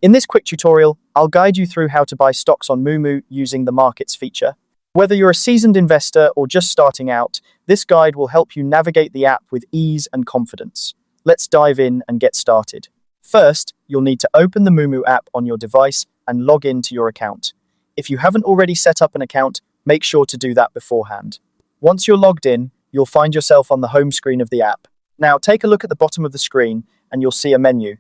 In this quick tutorial, I'll guide you through how to buy stocks on Moomoo using the markets feature. Whether you're a seasoned investor or just starting out, this guide will help you navigate the app with ease and confidence. Let's dive in and get started. First, you'll need to open the Moomoo app on your device and log in to your account. If you haven't already set up an account, make sure to do that beforehand. Once you're logged in, you'll find yourself on the home screen of the app. Now, take a look at the bottom of the screen and you'll see a menu.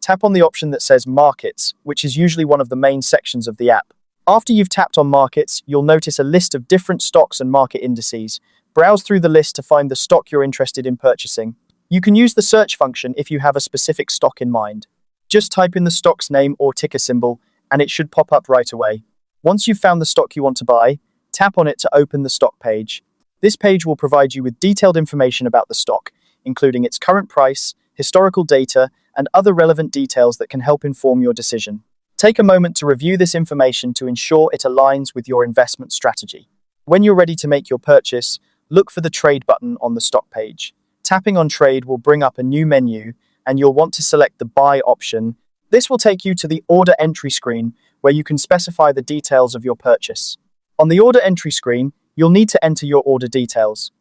Tap on the option that says Markets, which is usually one of the main sections of the app. After you've tapped on Markets, you'll notice a list of different stocks and market indices. Browse through the list to find the stock you're interested in purchasing. You can use the search function if you have a specific stock in mind. Just type in the stock's name or ticker symbol, and it should pop up right away. Once you've found the stock you want to buy, tap on it to open the stock page. This page will provide you with detailed information about the stock, including its current price, historical data, and other relevant details that can help inform your decision. Take a moment to review this information to ensure it aligns with your investment strategy. When you're ready to make your purchase, look for the Trade button on the stock page. Tapping on Trade will bring up a new menu, and you'll want to select the Buy option. This will take you to the Order Entry screen, where you can specify the details of your purchase. On the Order Entry screen, you'll need to enter your order details.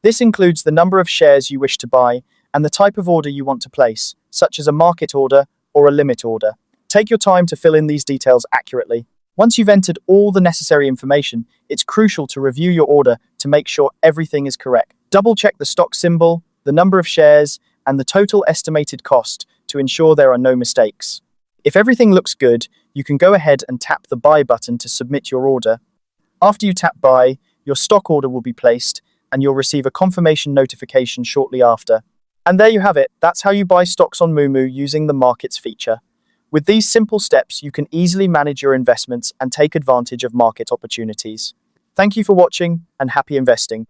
This includes the number of shares you wish to buy and the type of order you want to place, such as a market order or a limit order. Take your time to fill in these details accurately. Once you've entered all the necessary information, it's crucial to review your order to make sure everything is correct. Double-check the stock symbol, the number of shares, and the total estimated cost to ensure there are no mistakes. If everything looks good, you can go ahead and tap the Buy button to submit your order. After you tap Buy, your stock order will be placed, and you'll receive a confirmation notification shortly after. And there you have it. That's how you buy stocks on Moomoo using the Markets feature. With these simple steps, you can easily manage your investments and take advantage of market opportunities. Thank you for watching, and happy investing.